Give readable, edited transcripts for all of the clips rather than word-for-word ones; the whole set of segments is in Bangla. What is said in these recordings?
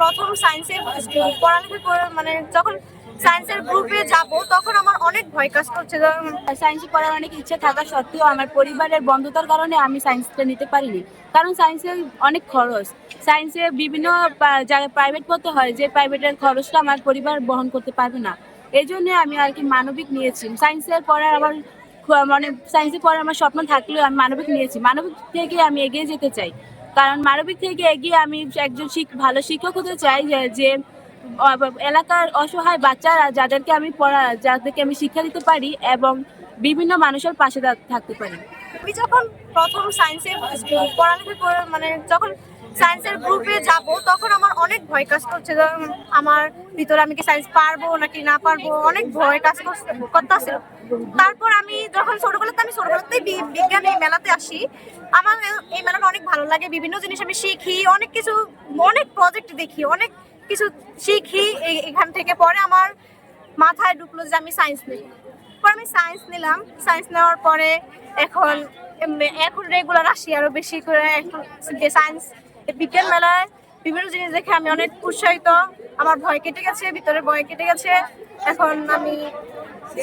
প্রথম সায়েন্সের পড়ালেখা করে মানে যখন সায়েন্সের গ্রুপে যাব তখন আমার অনেক ভয় কাজ করছে। সায়েন্সে পড়ার অনেক ইচ্ছে থাকা সত্ত্বেও আমার পরিবারের বন্ধুতার কারণে আমি সায়েন্সটা নিতে পারিনি, কারণ সায়েন্সে অনেক খরচ। সায়েন্সে বিভিন্ন জায়গায় প্রাইভেট পড়তে হয়, যে প্রাইভেটের খরচটা আমার পরিবার বহন করতে পারবে না। এই জন্য আমি আর কি মানবিক নিয়েছি। সায়েন্সের পড়ার আমার মানে সায়েন্সে পড়ার আমার স্বপ্ন থাকলেও আমি মানবিক নিয়েছি। মানবিক থেকে আমি এগিয়ে যেতে চাই, কারণ মানবিক থেকে এগিয়ে আমি একজন ভালো শিক্ষক হতে চাই, যে এলাকার অসহায় বাচ্চারা যাদেরকে আমি শিক্ষা দিতে পারি এবং বিভিন্ন মানুষের পাশে থাকতে পারি। আমি যখন প্রথম সায়েন্সের পড়ালেখা করে যখন সায়েন্সের গ্রুপে যাব তখন আমার অনেক ভয় কাজ করছে। আমার ভিতরে আমি কি সায়েন্স পারবো নাকি না পারবো, অনেক ভয় কাজ করতেছিল। তারপর আমি যখন ছোটবেলাতেই বিজ্ঞান এই মেলাতে আসি। আমার এই মেলাটা অনেক ভালো লাগে, বিভিন্ন জিনিস আমি শিখি, অনেক প্রজেক্ট দেখি, অনেক কিছু শিখি এখান থেকে। পরে আমার মাথায় ঢুকলো যে আমি সায়েন্স নিই। পরে আমি সায়েন্স নিলাম। সায়েন্স নেওয়ার পরে এখন রেগুলার আসি আরো বেশি করে। এখন সায়েন্স বিজ্ঞান মেলায় বিভিন্ন জিনিস দেখে আমি অনেক উৎসাহিত। আমার ভয় কেটে গেছে, ভিতরে ভয় কেটে গেছে। এখন আমি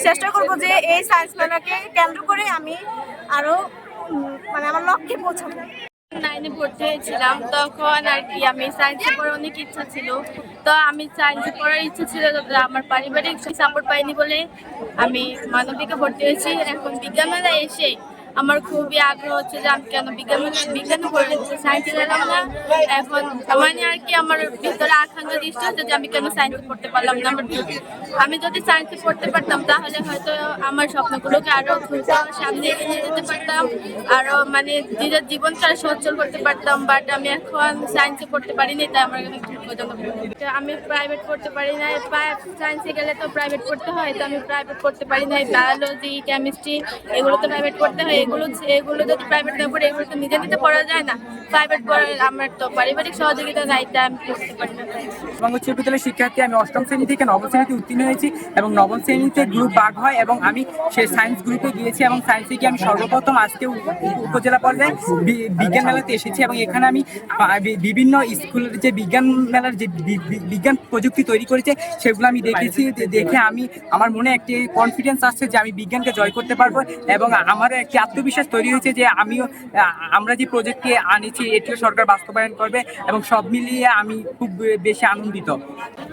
চেষ্টা করব যে এই সায়েন্স মেলাকে কেন্দ্র করে আমি আরো আমার লক্ষ্যে পৌঁছাবো। 9-এ ভর্তি হয়েছিলাম, তখন আর কি আমি সায়েন্সে পড়ার অনেক ইচ্ছা ছিল। তো আমি সায়েন্সে পড়ার ইচ্ছা ছিল, আমার পারিবারিক সাপোর্ট পাইনি বলে আমি মানবিকে ভর্তি হয়েছি। এখন বিজ্ঞান মেলায় এসে আমার খুবই আগ্রহ হচ্ছে যে আমি কেন বিজ্ঞানে পড়লে সায়েন্সে গেলাম না। এখন আর কি আমার ভিতরে আকাঙ্ক্ষা দৃষ্টি হচ্ছে যে আমি কেন সায়েন্সে পড়তে পারলাম না। আমি যদি সায়েন্সে পড়তে পারতাম তাহলে হয়তো আমার স্বপ্নগুলোকে আরো সামনে এগিয়ে নিয়ে যেতে পারতাম, আরো নিজের জীবনকে সচ্ছল করতে পারতাম। বাট আমি এখন সায়েন্সে পড়তে পারিনি, তাই আমার দুঃখজনক। আমি প্রাইভেট পড়তে পারি না। সায়েন্সে গেলে তো প্রাইভেট পড়তে হয়, তো আমি প্রাইভেট পড়তে পারি না। বায়োলজি, কেমিস্ট্রি এগুলো তো প্রাইভেট পড়তে হয়। এগুলো যদি প্রাইভেট না পড়ে এগুলো তো নিজে পড়া যায় না। প্রাইভেট পড়ার আমার তো পারিবারিক সহযোগিতা নাই, তাই আমি পড়তে পারি না। এবং উচ্চ বিদ্যালয়ের শিক্ষার্থী। আমি অষ্টম শ্রেণী থেকে নবম শ্রেণীতে উত্তীর্ণ হয়েছি এবং নবম শ্রেণীতে গ্রুপ ভাগ হয় এবং আমি সেই সায়েন্স গ্রুপে গিয়েছি এবং সায়েন্সে গিয়ে আমি সর্বপ্রথম আজকে উপজেলা পর্যায়ে বিজ্ঞান মেলাতে এসেছি এবং এখানে আমি বিভিন্ন স্কুলের যে বিজ্ঞান মেলার যে বিজ্ঞান প্রযুক্তি তৈরি করেছে সেগুলো আমি দেখেছি। দেখে আমার মনে একটি কনফিডেন্স আসছে যে আমি বিজ্ঞানকে জয় করতে পারবো এবং আমারও একটি আত্মবিশ্বাস তৈরি হয়েছে যে আমরা যে প্রজেক্টটি আনেছি এটিও সরকার বাস্তবায়ন করবে এবং সব মিলিয়ে আমি খুব বেশি আনন্দিত।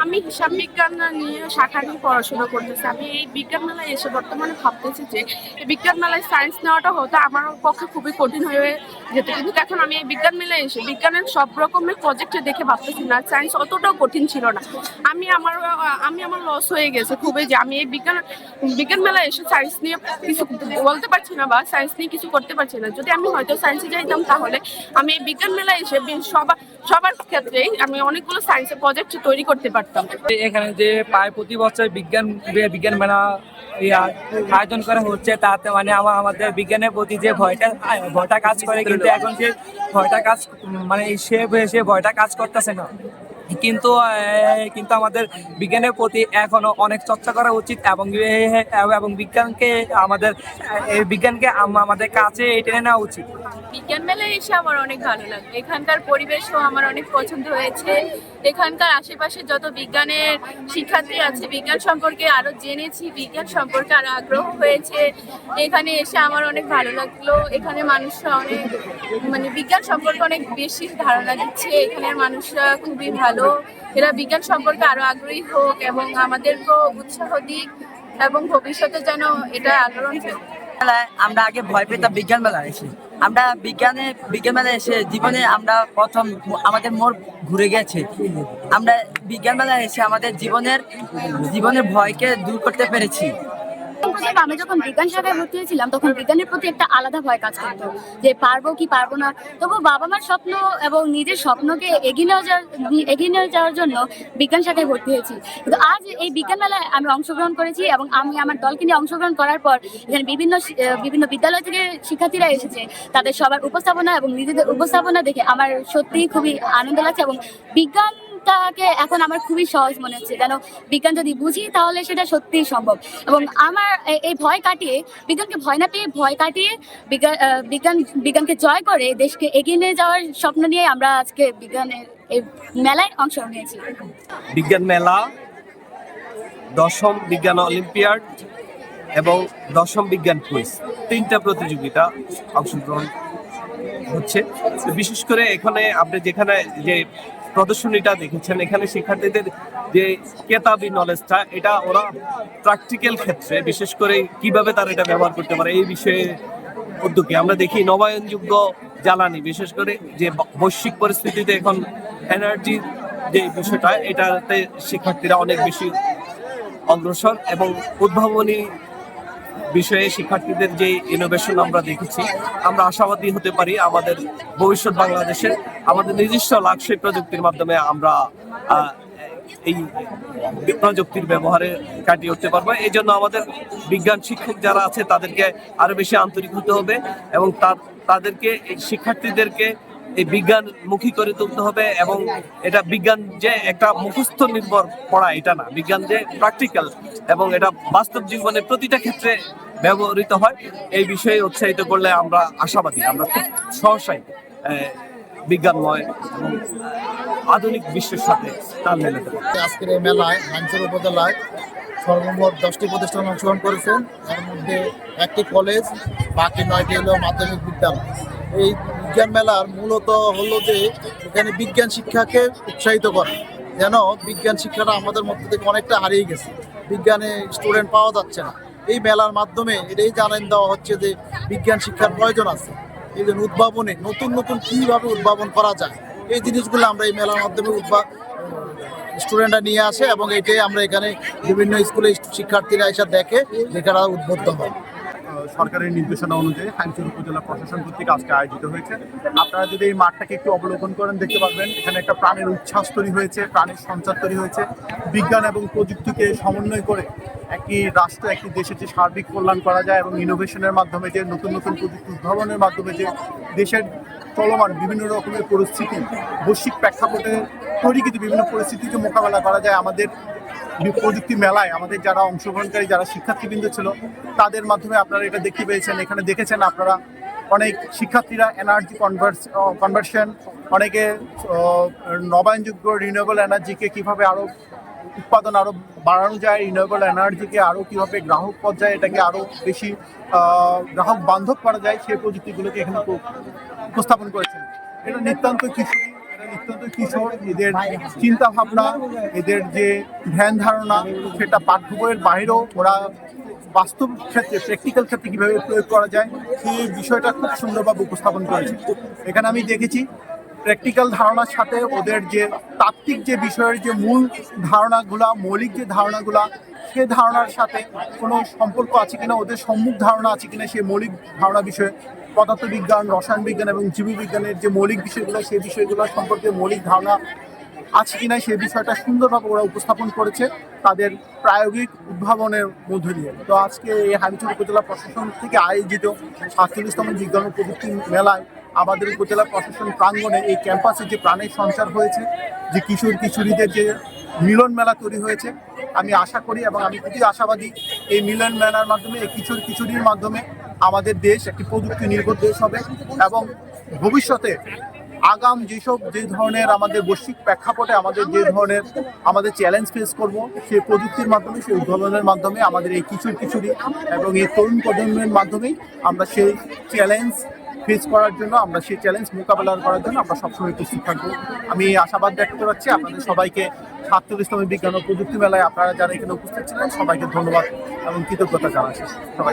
আমি হিসাব বিজ্ঞান নিয়ে শাখা নিয়ে পড়াশোনা করতেছি। আমি এই বিজ্ঞান মেলায় এসে বর্তমানে ভাবতেছি যে এই বিজ্ঞান মেলায় সায়েন্স নেওয়াটা হতো আমার পক্ষে খুবই কঠিন হয়ে যেত, কিন্তু এখন আমি এই বিজ্ঞান মেলায় এসে বিজ্ঞানের সব রকমের প্রজেক্টে দেখে ভাবতেছি না সায়েন্স অতটাও কঠিন ছিল না। আমার লস হয়ে গেছে খুবই যে আমি এই বিজ্ঞান মেলায় এসে সায়েন্স নিয়ে কিছু বলতে পারছি না বা সায়েন্স নিয়ে কিছু করতে পারছি না। যদি আমি হয়তো সায়েন্সে যাইতাম তাহলে আমি এই বিজ্ঞান মেলায় এসে সবার ক্ষেত্রেই আমি অনেকগুলো সায়েন্সের প্রজেক্ট তৈরি করতে পারতাম। এখানে যে প্রায় প্রতি বছর বিজ্ঞান মেলা আয়োজন করা হচ্ছে, তাতে আমাদের বিজ্ঞানের প্রতি যে ভয়টা কাজ করে, কিন্তু এখন সে ভয়টা কাজ করতেছে না। কিন্তু আমাদের বিজ্ঞানের প্রতি এখনো অনেক চর্চা করা উচিত এবং বিজ্ঞানকে আমাদের কাছে টেনে নেওয়া উচিত। বিজ্ঞান মেলায় এসে আমার অনেক ভালো লাগে। এখানকার পরিবেশও আমার অনেক পছন্দ হয়েছে। এখানকার আশেপাশে যত বিজ্ঞানের শিক্ষার্থী আছে, বিজ্ঞান সম্পর্কে আরো জেনেছি, বিজ্ঞান সম্পর্কে আরো আগ্রহ হয়েছে। এখানে এসে আমার অনেক ভালো লাগলো। এখানে মানুষরা অনেক বিজ্ঞান সম্পর্কে অনেক বেশি ধারণা দিচ্ছে। এখানের মানুষরা খুবই ভালো। এরা বিজ্ঞান সম্পর্কে আরো আগ্রহী হোক এবং আমাদেরকেও উৎসাহ দিক এবং ভবিষ্যতে যেন এটা আলোড়ন ফেলে। আমরা আগে ভয় পেতাম বিজ্ঞান মেলায় এসে। আমরা বিজ্ঞান মেলায় এসে জীবনে আমরা প্রথম আমাদের মোড় ঘুরে গেছে। আমরা বিজ্ঞান মেলায় এসে আমাদের জীবনের ভয়কে দূর করতে পেরেছি। আমি যখন বিজ্ঞান শাখায় ভর্তি হয়েছিলাম তখন বিজ্ঞানের প্রতি একটা আলাদা ভয় কাজ করতো, যে পারবো কি পারবো না। তবু বাবা মার স্বপ্ন এবং নিজের স্বপ্নকে এগিয়ে নিয়ে যাওয়ার জন্য বিজ্ঞান শাখায় ভর্তি হয়েছি। কিন্তু আজ এই বিজ্ঞান মেলায় আমি অংশগ্রহণ করেছি এবং আমি আমার দলকে নিয়ে অংশগ্রহণ করার পর এখানে বিভিন্ন বিদ্যালয় থেকে শিক্ষার্থীরা এসেছে। তাদের সবার উপস্থাপনা এবং নিজেদের উপস্থাপনা দেখে আমার সত্যিই খুবই আনন্দ লাগছে এবং বিজ্ঞানটাকে এখন আমার খুবই সহজ মনে হচ্ছে। যেন বিজ্ঞান যদি বুঝি তাহলে সেটা সত্যিই সম্ভব। এবং আমার এই ভয় কাটিয়ে, বিজ্ঞানকে ভয় না পেয়ে ভয় কাটিয়ে বিজ্ঞানকে জয় করে দেশকে এগিয়ে নিয়ে যাওয়ার স্বপ্ন নিয়ে আমরা আজকে বিজ্ঞানের এই মেলায় অংশ নিয়েছি। বিজ্ঞান মেলা, দশম বিজ্ঞান অলিম্পিয়াড এবং দশম বিজ্ঞান কুইজ, 3টা প্রতিযোগিতা অংশগ্রহণ হচ্ছে। তো বিশেষ করে এখানে আপনি যেখানে যে প্রদর্শনীটা দেখেছেন, এখানে শিক্ষার্থীদের যে কেতাবি নলেজটা, এটা ওরা প্র্যাকটিক্যাল ক্ষেত্রে বিশেষ করে কিভাবে তারা এটা ব্যবহার করতে পারে এই বিষয়ে উদ্যোগে আমরা দেখি নবায়নযোগ্য জ্বালানি, বিশেষ করে যে বৈশ্বিক পরিস্থিতিতে এখন এনার্জির যে বিষয়টা, এটাতে শিক্ষার্থীরা অনেক বেশি অগ্রসর এবং উদ্ভাবনী বিষয়ে শিক্ষার্থীদের যে ইনোভেশন আমরা দেখেছি, আমরা আশাবাদী হতে পারি আমাদের ভবিষ্যৎ বাংলাদেশে আমাদের নিজস্ব লাক্সই প্রযুক্তির মাধ্যমে আমরা এই প্রযুক্তির ব্যবহারে কাটিয়ে উঠতে পারবো। এই জন্য আমাদের বিজ্ঞান শিক্ষক যারা আছে তাদেরকে আরো বেশি আন্তরিক হতে হবে এবং তাদেরকে এই শিক্ষার্থীদেরকে এই বিজ্ঞান মুখী করে তুলতে হবে। এবং এটা বিজ্ঞান যে একটা মুখস্থ নির্ভর পড়া এটা না, বিজ্ঞান যে প্র্যাকটিক্যাল এবং এটা বাস্তব জীবনে প্রতিটা ক্ষেত্রে ব্যবহৃত হয়, এই বিষয়ে উৎসাহিত করলে আমরা আশাবাদী আমরা খুব সহসাই বিজ্ঞানময় এবং আধুনিক বিশ্বের সাথে তাল মেলাতে পারব। আজকের এই মেলায় হাইমচর উপজেলায় সর্বমোট 10টি প্রতিষ্ঠান অংশগ্রহণ করেছেন। এর মধ্যে একটি কলেজ, বাকি 9টি হলো মাধ্যমিক বিদ্যালয়। এই বিজ্ঞান মেলার মূলত হলো যে এখানে বিজ্ঞান শিক্ষাকে উৎসাহিত করা, যেন বিজ্ঞান শিক্ষাটা আমাদের মধ্যে থেকে অনেকটা হারিয়ে গেছে, বিজ্ঞানে স্টুডেন্ট পাওয়া যাচ্ছে না। এই মেলার মাধ্যমে এটাই জানান দেওয়া হচ্ছে যে বিজ্ঞান শিক্ষার প্রয়োজন আছে, এই যে উদ্ভাবনে নতুন নতুন কীভাবে উদ্ভাবন করা যায়, এই জিনিসগুলো আমরা এই মেলার মাধ্যমে স্টুডেন্টরা নিয়ে আসে এবং এটাই আমরা এখানে বিভিন্ন স্কুলে শিক্ষার্থীরা এসে দেখে যেখানে উদ্বুদ্ধ হয়। সরকারের নির্দেশনা অনুযায়ী হাইমচর উপজেলা প্রশাসন কর্তৃক আজকে আয়োজিত হয়েছে। আপনারা যদি এই মাঠটাকে একটু অবলোকন করেন দেখতে পারবেন এখানে একটা প্রাণের উচ্ছ্বাস তৈরি হয়েছে, প্রাণের সঞ্চার তৈরি হয়েছে। বিজ্ঞান এবং প্রযুক্তিকে সমন্বয় করে একটি রাষ্ট্র, একটি দেশের যে সার্বিক কল্যাণ করা যায় এবং ইনোভেশনের মাধ্যমে যে নতুন নতুন প্রযুক্তি উদ্ভাবনের মাধ্যমে যে দেশের চলমান বিভিন্ন রকমের পরিস্থিতি, বৈশ্বিক প্রেক্ষাপটে তৈরিকৃত বিভিন্ন পরিস্থিতিকে মোকাবেলা করা যায়, আমাদের প্রযুক্তি মেলায় আমাদের যারা অংশগ্রহণকারী যারা শিক্ষার্থীবৃন্দ ছিল তাদের মাধ্যমে আপনারা এটা দেখতে পেয়েছেন। এখানে দেখেছেন আপনারা অনেক শিক্ষার্থীরা এনার্জি কনভার্সন, অনেকে নবায়নযোগ্য রিনিউয়েবল এনার্জিকে কীভাবে আরও উৎপাদন আরও বাড়ানো যায়, রিনিউয়েবল এনার্জিকে আরও কীভাবে গ্রাহক পর্যায়ে এটাকে আরও বেশি গ্রাহক বান্ধব করা যায় সেই প্রযুক্তিগুলোকে এখানে উপস্থাপন করেছেন। এটা নিতান্ত কিশোর, এদের চিন্তা ভাবনা, এদের যে ধ্যান ধারণা সেটা পাঠ্য বইয়ের বাইরেও ওরা বাস্তব ক্ষেত্রে প্র্যাকটিক্যাল ক্ষেত্রে কীভাবে প্রয়োগ করা যায় সেই বিষয়টা খুব সুন্দরভাবে উপস্থাপন করেছে। এখানে আমি দেখেছি প্র্যাকটিক্যাল ধারণার সাথে ওদের যে তাত্ত্বিক যে বিষয়ের যে মূল ধারণাগুলা, মৌলিক যে ধারণাগুলা, সে ধারণার সাথে কোনো সম্পর্ক আছে কিনা, ওদের সম্মুখ ধারণা আছে কিনা সেই মৌলিক ধারণা বিষয়ে, পদার্থবিজ্ঞান, রসায়ন বিজ্ঞান এবং জীববিজ্ঞানের যে মৌলিক বিষয়গুলো সেই বিষয়গুলো সম্পর্কে মৌলিক ধারণা আছে কিনা সেই বিষয়টা সুন্দরভাবে ওরা উপস্থাপন করেছে তাদের প্রায়োগিক উদ্ভাবনের মধ্য দিয়ে। তো আজকে এই হাইমচর উপজেলা প্রশাসন থেকে আয়োজিত 47তম বিজ্ঞান ও প্রযুক্তি মেলায় আমাদের উপজেলা প্রশাসন প্রাঙ্গণে এই ক্যাম্পাসে যে প্রাণের সঞ্চার হয়েছে, যে কিশোর কিশোরীদের যে মিলন মেলা তৈরি হয়েছে, আমি আশা করি এবং আমি খুবই আশাবাদী এই মিলন মেলার মাধ্যমে, এই কিশোর কিশোরীর মাধ্যমে আমাদের দেশ একটি প্রযুক্তি নির্ভর দেশ হবে এবং ভবিষ্যতে আগাম যে ধরনের আমাদের বৈশ্বিক প্রেক্ষাপটে আমাদের চ্যালেঞ্জ ফেস করব, সেই প্রযুক্তির মাধ্যমে, সেই উদ্ভাবনের মাধ্যমে আমাদের এই কিশোর কিশোরী এবং এই তরুণ প্রজন্মের মাধ্যমেই আমরা সেই চ্যালেঞ্জ ফেস করার জন্য, আমরা সেই চ্যালেঞ্জ মোকাবেলা করার জন্য আমরা সবসময় প্রস্তুত থাকবো। আমি আশাবাদ ব্যক্ত করছি আপনাদের সবাইকে 47তম বিজ্ঞান ও প্রযুক্তি মেলায় আপনারা যারা এখানে উপস্থিত ছিলেন সবাইকে ধন্যবাদ এবং কৃতজ্ঞতা জানাচ্ছি। সবাই